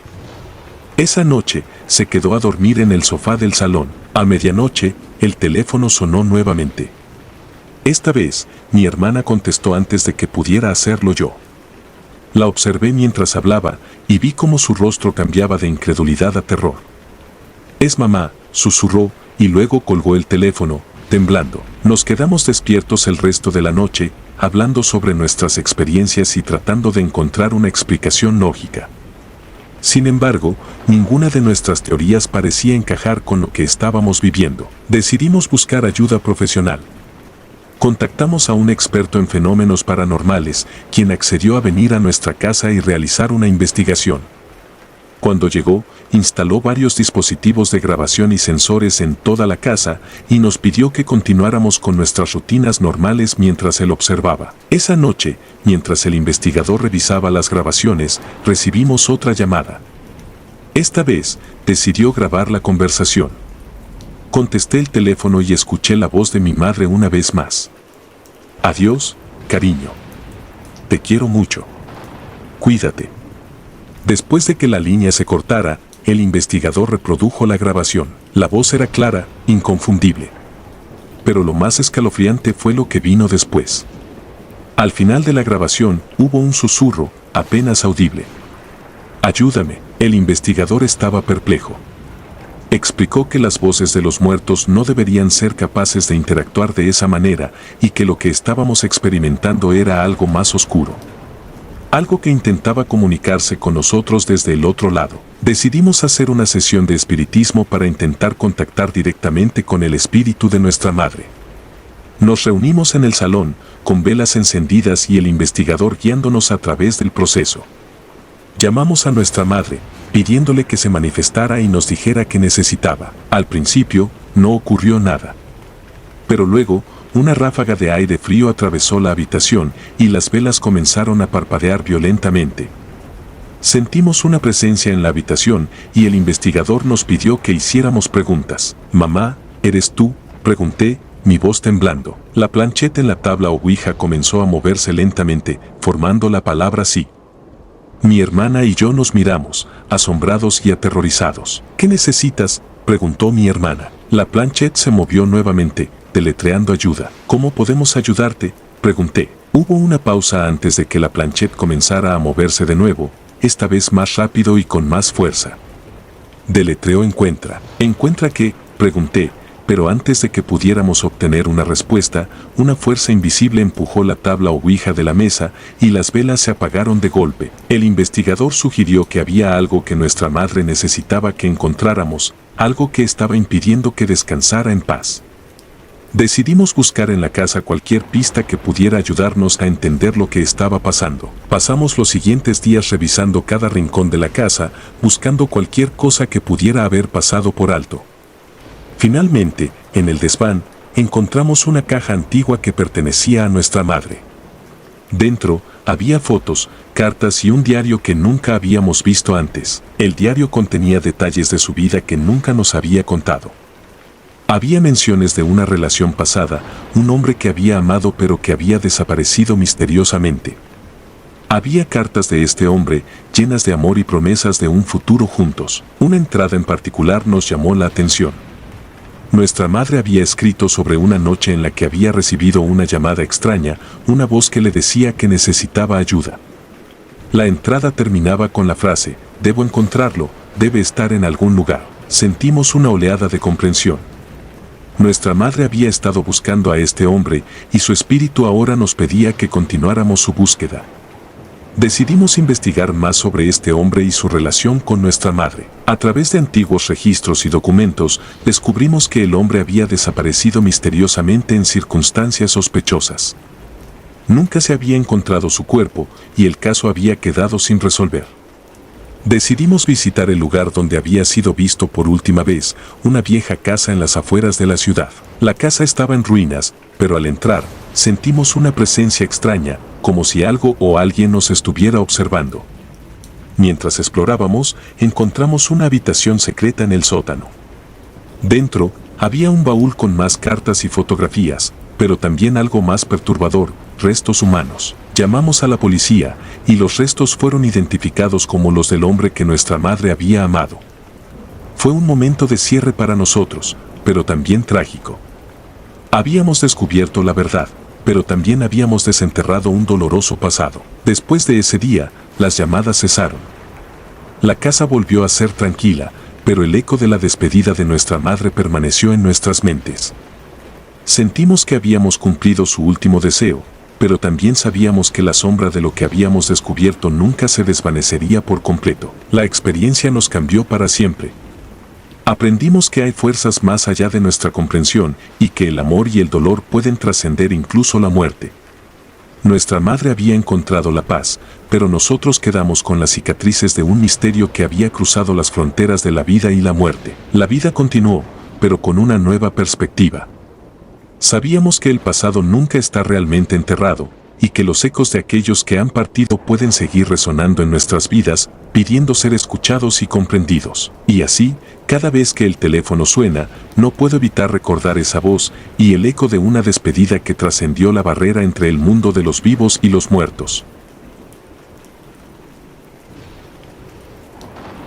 Esa noche se quedó a dormir en el sofá del salón. A medianoche, el teléfono sonó nuevamente. Esta vez, mi hermana contestó antes de que pudiera hacerlo yo. La observé mientras hablaba y vi cómo su rostro cambiaba de incredulidad a terror. «Es mamá», susurró y luego colgó el teléfono, temblando. Nos quedamos despiertos el resto de la noche, hablando sobre nuestras experiencias y tratando de encontrar una explicación lógica. Sin embargo, ninguna de nuestras teorías parecía encajar con lo que estábamos viviendo. Decidimos buscar ayuda profesional. Contactamos a un experto en fenómenos paranormales, quien accedió a venir a nuestra casa y realizar una investigación. Cuando llegó, instaló varios dispositivos de grabación y sensores en toda la casa y nos pidió que continuáramos con nuestras rutinas normales mientras él observaba. Esa noche, mientras el investigador revisaba las grabaciones, recibimos otra llamada. Esta vez, decidió grabar la conversación. Contesté el teléfono y escuché la voz de mi madre una vez más. «Adiós, cariño. Te quiero mucho. Cuídate». Después de que la línea se cortara, el investigador reprodujo la grabación. La voz era clara, inconfundible. Pero lo más escalofriante fue lo que vino después. Al final de la grabación, hubo un susurro, apenas audible. «Ayúdame». El investigador estaba perplejo. Explicó que las voces de los muertos no deberían ser capaces de interactuar de esa manera y que lo que estábamos experimentando era algo más oscuro. Algo que intentaba comunicarse con nosotros desde el otro lado. Decidimos hacer una sesión de espiritismo para intentar contactar directamente con el espíritu de nuestra madre. Nos reunimos en el salón, con velas encendidas y el investigador guiándonos a través del proceso. Llamamos a nuestra madre, pidiéndole que se manifestara y nos dijera qué necesitaba. Al principio, no ocurrió nada. Pero luego, una ráfaga de aire frío atravesó la habitación y las velas comenzaron a parpadear violentamente. Sentimos una presencia en la habitación y el investigador nos pidió que hiciéramos preguntas. «Mamá, ¿eres tú?», pregunté, mi voz temblando. La plancheta en la tabla ouija comenzó a moverse lentamente, formando la palabra sí. Mi hermana y yo nos miramos, asombrados y aterrorizados. «¿Qué necesitas?», preguntó mi hermana. La planchette se movió nuevamente, deletreando ayuda. «¿Cómo podemos ayudarte?», pregunté. Hubo una pausa antes de que la planchette comenzara a moverse de nuevo, esta vez más rápido y con más fuerza. Deletreó encuentra. «¿Encuentra qué?», pregunté, pero antes de que pudiéramos obtener una respuesta, una fuerza invisible empujó la tabla ouija de la mesa y las velas se apagaron de golpe. El investigador sugirió que había algo que nuestra madre necesitaba que encontráramos, algo que estaba impidiendo que descansara en paz. Decidimos buscar en la casa cualquier pista que pudiera ayudarnos a entender lo que estaba pasando. Pasamos los siguientes días revisando cada rincón de la casa, buscando cualquier cosa que pudiera haber pasado por alto. Finalmente, en el desván, encontramos una caja antigua que pertenecía a nuestra madre. Dentro, había fotos, cartas y un diario que nunca habíamos visto antes. El diario contenía detalles de su vida que nunca nos había contado. Había menciones de una relación pasada, un hombre que había amado pero que había desaparecido misteriosamente. Había cartas de este hombre, llenas de amor y promesas de un futuro juntos. Una entrada en particular nos llamó la atención. Nuestra madre había escrito sobre una noche en la que había recibido una llamada extraña, una voz que le decía que necesitaba ayuda. La entrada terminaba con la frase, «Debo encontrarlo, debe estar en algún lugar». Sentimos una oleada de comprensión. Nuestra madre había estado buscando a este hombre y su espíritu ahora nos pedía que continuáramos su búsqueda. Decidimos investigar más sobre este hombre y su relación con nuestra madre. A través de antiguos registros y documentos, descubrimos que el hombre había desaparecido misteriosamente en circunstancias sospechosas. Nunca se había encontrado su cuerpo y el caso había quedado sin resolver. Decidimos visitar el lugar donde había sido visto por última vez, una vieja casa en las afueras de la ciudad. La casa estaba en ruinas, pero al entrar, sentimos una presencia extraña, como si algo o alguien nos estuviera observando. Mientras explorábamos, encontramos una habitación secreta en el sótano. Dentro, había un baúl con más cartas y fotografías, pero también algo más perturbador, restos humanos. Llamamos a la policía, y los restos fueron identificados como los del hombre que nuestra madre había amado. Fue un momento de cierre para nosotros, pero también trágico. Habíamos descubierto la verdad, pero también habíamos desenterrado un doloroso pasado. Después de ese día, las llamadas cesaron. La casa volvió a ser tranquila, pero el eco de la despedida de nuestra madre permaneció en nuestras mentes. Sentimos que habíamos cumplido su último deseo, pero también sabíamos que la sombra de lo que habíamos descubierto nunca se desvanecería por completo. La experiencia nos cambió para siempre. Aprendimos que hay fuerzas más allá de nuestra comprensión y que el amor y el dolor pueden trascender incluso la muerte. Nuestra madre había encontrado la paz, pero nosotros quedamos con las cicatrices de un misterio que había cruzado las fronteras de la vida y la muerte. La vida continuó, pero con una nueva perspectiva. Sabíamos que el pasado nunca está realmente enterrado, y que los ecos de aquellos que han partido pueden seguir resonando en nuestras vidas, pidiendo ser escuchados y comprendidos. Y así, cada vez que el teléfono suena, no puedo evitar recordar esa voz y el eco de una despedida que trascendió la barrera entre el mundo de los vivos y los muertos.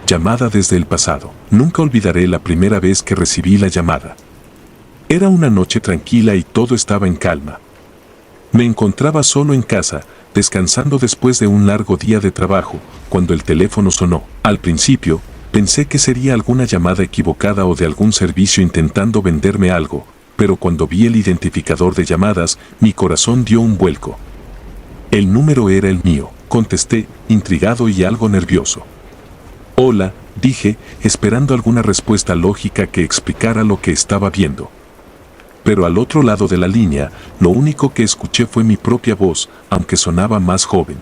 Llamada desde el pasado. Nunca olvidaré la primera vez que recibí la llamada. Era una noche tranquila y todo estaba en calma. Me encontraba solo en casa, descansando después de un largo día de trabajo, cuando el teléfono sonó. Al principio, pensé que sería alguna llamada equivocada o de algún servicio intentando venderme algo, pero cuando vi el identificador de llamadas, mi corazón dio un vuelco. El número era el mío. Contesté, intrigado y algo nervioso. Hola, dije, esperando alguna respuesta lógica que explicara lo que estaba viendo. Pero al otro lado de la línea, lo único que escuché fue mi propia voz, aunque sonaba más joven.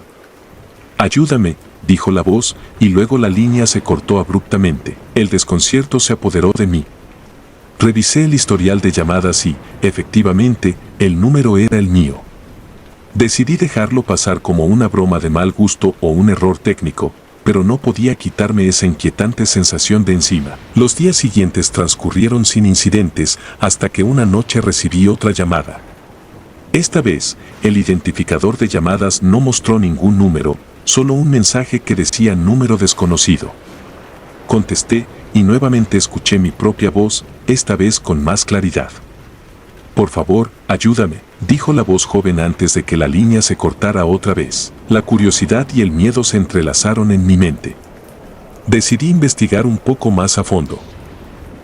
Ayúdame, dijo la voz, y luego la línea se cortó abruptamente. El desconcierto se apoderó de mí. Revisé el historial de llamadas y, efectivamente, el número era el mío. Decidí dejarlo pasar como una broma de mal gusto o un error técnico, pero no podía quitarme esa inquietante sensación de encima. Los días siguientes transcurrieron sin incidentes hasta que una noche recibí otra llamada. Esta vez, el identificador de llamadas no mostró ningún número, solo un mensaje que decía número desconocido. Contesté y nuevamente escuché mi propia voz, esta vez con más claridad. Por favor, ayúdame, dijo la voz joven antes de que la línea se cortara otra vez. La curiosidad y el miedo se entrelazaron en mi mente. Decidí investigar un poco más a fondo.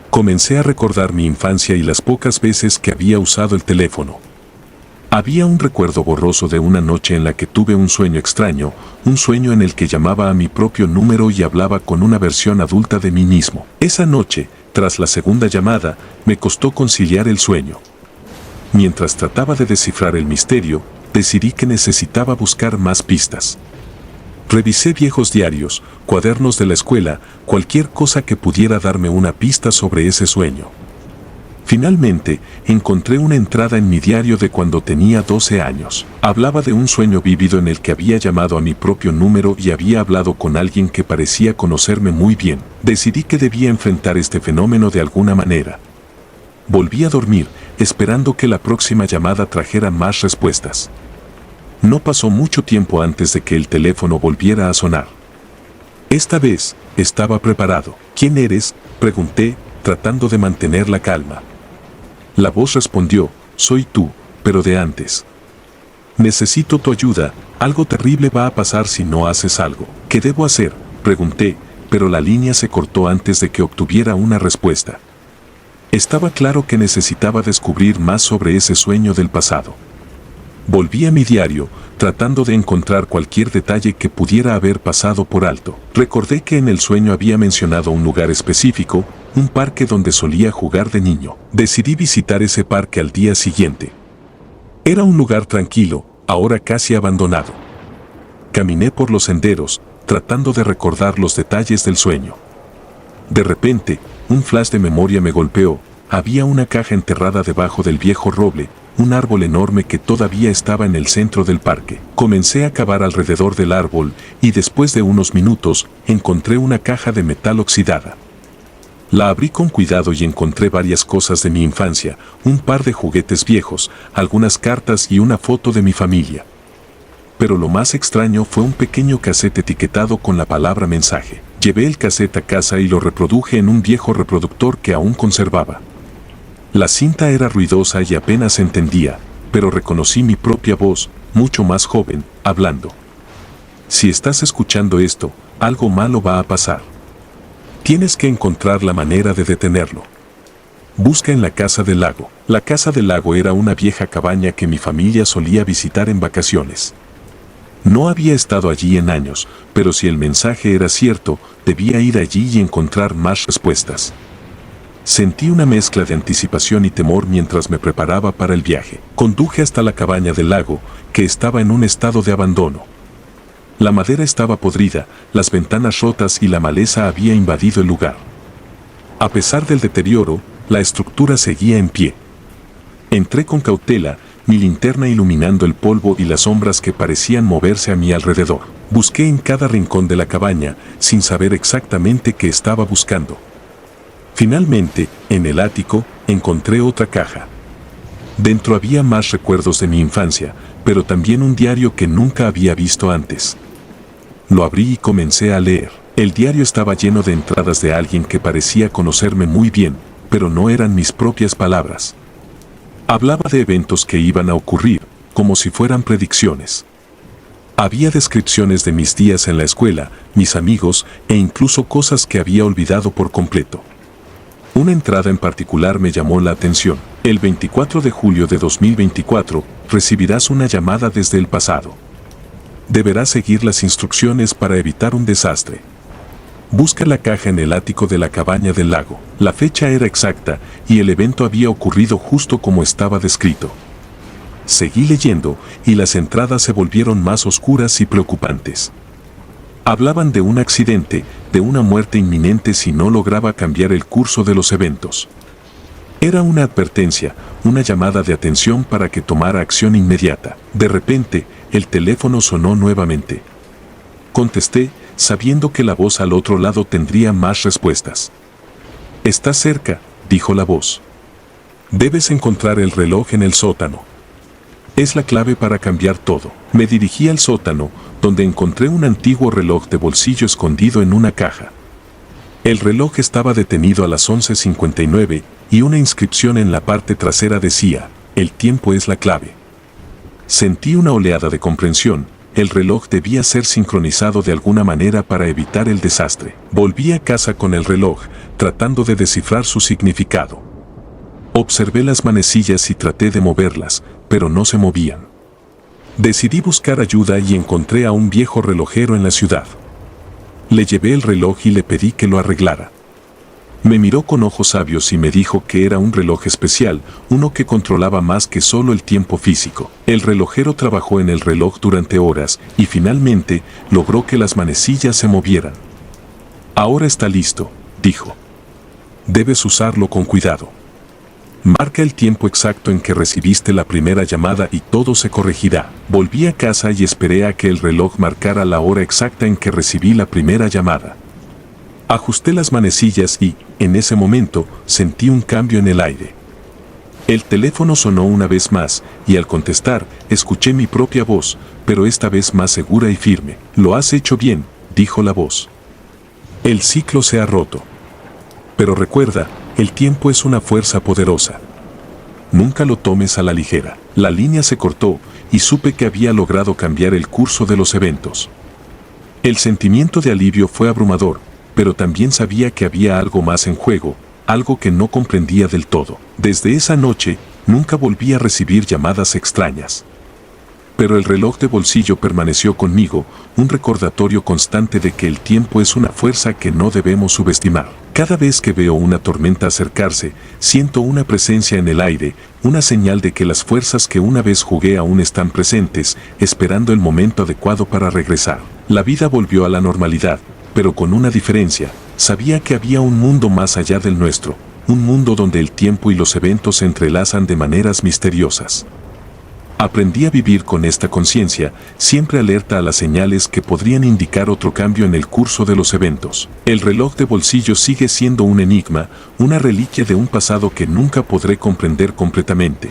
Comencé a recordar mi infancia y las pocas veces que había usado el teléfono. Había un recuerdo borroso de una noche en la que tuve un sueño extraño, un sueño en el que llamaba a mi propio número y hablaba con una versión adulta de mí mismo. Esa noche, tras la segunda llamada, me costó conciliar el sueño. Mientras trataba de descifrar el misterio, decidí que necesitaba buscar más pistas. Revisé viejos diarios, cuadernos de la escuela, cualquier cosa que pudiera darme una pista sobre ese sueño. Finalmente, encontré una entrada en mi diario de cuando tenía 12 años. Hablaba de un sueño vívido en el que había llamado a mi propio número y había hablado con alguien que parecía conocerme muy bien. Decidí que debía enfrentar este fenómeno de alguna manera. Volví a dormir, esperando que la próxima llamada trajera más respuestas. No pasó mucho tiempo antes de que el teléfono volviera a sonar. Esta vez, estaba preparado. ¿Quién eres?, pregunté, tratando de mantener la calma. La voz respondió, soy tú, pero de antes. Necesito tu ayuda, algo terrible va a pasar si no haces algo. ¿Qué debo hacer?, pregunté, pero la línea se cortó antes de que obtuviera una respuesta. Estaba claro que necesitaba descubrir más sobre ese sueño del pasado. Volví a mi diario, tratando de encontrar cualquier detalle que pudiera haber pasado por alto. Recordé que en el sueño había mencionado un lugar específico, un parque donde solía jugar de niño. Decidí visitar ese parque al día siguiente. Era un lugar tranquilo, ahora casi abandonado. Caminé por los senderos, tratando de recordar los detalles del sueño. De repente, un flash de memoria me golpeó. Había una caja enterrada debajo del viejo roble, un árbol enorme que todavía estaba en el centro del parque. Comencé a cavar alrededor del árbol y después de unos minutos encontré una caja de metal oxidada. La abrí con cuidado y encontré varias cosas de mi infancia, un par de juguetes viejos, algunas cartas y una foto de mi familia. Pero lo más extraño fue un pequeño casete etiquetado con la palabra mensaje. Llevé el casete a casa y lo reproduje en un viejo reproductor que aún conservaba. La cinta era ruidosa y apenas se entendía, pero reconocí mi propia voz, mucho más joven, hablando. Si estás escuchando esto, algo malo va a pasar. Tienes que encontrar la manera de detenerlo. Busca en la Casa del Lago. La Casa del Lago era una vieja cabaña que mi familia solía visitar en vacaciones. No había estado allí en años, pero si el mensaje era cierto, debía ir allí y encontrar más respuestas. Sentí una mezcla de anticipación y temor mientras me preparaba para el viaje. Conduje hasta la cabaña del lago, que estaba en un estado de abandono. La madera estaba podrida, las ventanas rotas y la maleza había invadido el lugar. A pesar del deterioro, la estructura seguía en pie. Entré con cautela, mi linterna iluminando el polvo y las sombras que parecían moverse a mi alrededor. Busqué en cada rincón de la cabaña, sin saber exactamente qué estaba buscando. Finalmente, en el ático, encontré otra caja. Dentro había más recuerdos de mi infancia, pero también un diario que nunca había visto antes. Lo abrí y comencé a leer. El diario estaba lleno de entradas de alguien que parecía conocerme muy bien, pero no eran mis propias palabras. Hablaba de eventos que iban a ocurrir, como si fueran predicciones. Había descripciones de mis días en la escuela, mis amigos e incluso cosas que había olvidado por completo. Una entrada en particular me llamó la atención. El 24 de julio de 2024, recibirás una llamada desde el pasado. Deberás seguir las instrucciones para evitar un desastre. Busca la caja en el ático de la cabaña del lago. La fecha era exacta y el evento había ocurrido justo como estaba descrito. Seguí leyendo y las entradas se volvieron más oscuras y preocupantes. Hablaban de un accidente, de una muerte inminente si no lograba cambiar el curso de los eventos. Era una advertencia, una llamada de atención para que tomara acción inmediata. De repente, el teléfono sonó nuevamente. Contesté, sabiendo que la voz al otro lado tendría más respuestas. «Estás cerca», dijo la voz. «Debes encontrar el reloj en el sótano. Es la clave para cambiar todo». Me dirigí al sótano, donde encontré un antiguo reloj de bolsillo escondido en una caja. El reloj estaba detenido a las 11:59 y una inscripción en la parte trasera decía, «El tiempo es la clave». Sentí una oleada de comprensión. El reloj debía ser sincronizado de alguna manera para evitar el desastre. Volví a casa con el reloj, tratando de descifrar su significado. Observé las manecillas y traté de moverlas, pero no se movían. Decidí buscar ayuda y encontré a un viejo relojero en la ciudad. Le llevé el reloj y le pedí que lo arreglara. Me miró con ojos sabios y me dijo que era un reloj especial, uno que controlaba más que solo el tiempo físico. El relojero trabajó en el reloj durante horas y finalmente logró que las manecillas se movieran. «Ahora está listo», dijo. «Debes usarlo con cuidado. Marca el tiempo exacto en que recibiste la primera llamada y todo se corregirá». Volví a casa y esperé a que el reloj marcara la hora exacta en que recibí la primera llamada. Ajusté las manecillas y, en ese momento, sentí un cambio en el aire. El teléfono sonó una vez más, y al contestar, escuché mi propia voz, pero esta vez más segura y firme. «Lo has hecho bien», dijo la voz. «El ciclo se ha roto. Pero recuerda, el tiempo es una fuerza poderosa. Nunca lo tomes a la ligera». La línea se cortó, y supe que había logrado cambiar el curso de los eventos. El sentimiento de alivio fue abrumador, pero también sabía que había algo más en juego, algo que no comprendía del todo. Desde esa noche, nunca volví a recibir llamadas extrañas. Pero el reloj de bolsillo permaneció conmigo, un recordatorio constante de que el tiempo es una fuerza que no debemos subestimar. Cada vez que veo una tormenta acercarse, siento una presencia en el aire, una señal de que las fuerzas que una vez jugué aún están presentes, esperando el momento adecuado para regresar. La vida volvió a la normalidad, pero con una diferencia. Sabía que había un mundo más allá del nuestro, un mundo donde el tiempo y los eventos se entrelazan de maneras misteriosas. Aprendí a vivir con esta conciencia, siempre alerta a las señales que podrían indicar otro cambio en el curso de los eventos. El reloj de bolsillo sigue siendo un enigma, una reliquia de un pasado que nunca podré comprender completamente.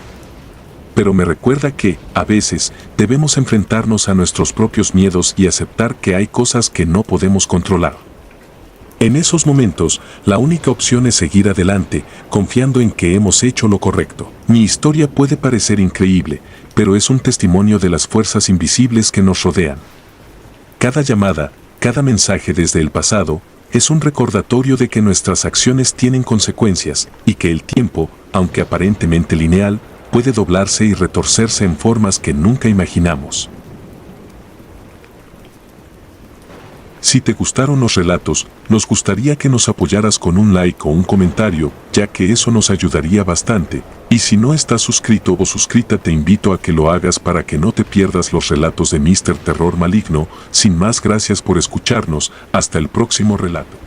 Pero me recuerda que, a veces, debemos enfrentarnos a nuestros propios miedos y aceptar que hay cosas que no podemos controlar. En esos momentos, la única opción es seguir adelante, confiando en que hemos hecho lo correcto. Mi historia puede parecer increíble, pero es un testimonio de las fuerzas invisibles que nos rodean. Cada llamada, cada mensaje desde el pasado, es un recordatorio de que nuestras acciones tienen consecuencias y que el tiempo, aunque aparentemente lineal, puede doblarse y retorcerse en formas que nunca imaginamos. Si te gustaron los relatos, nos gustaría que nos apoyaras con un like o un comentario, ya que eso nos ayudaría bastante. Y si no estás suscrito o suscrita, te invito a que lo hagas para que no te pierdas los relatos de Mr. Terror Maligno. Sin más, gracias por escucharnos. Hasta el próximo relato.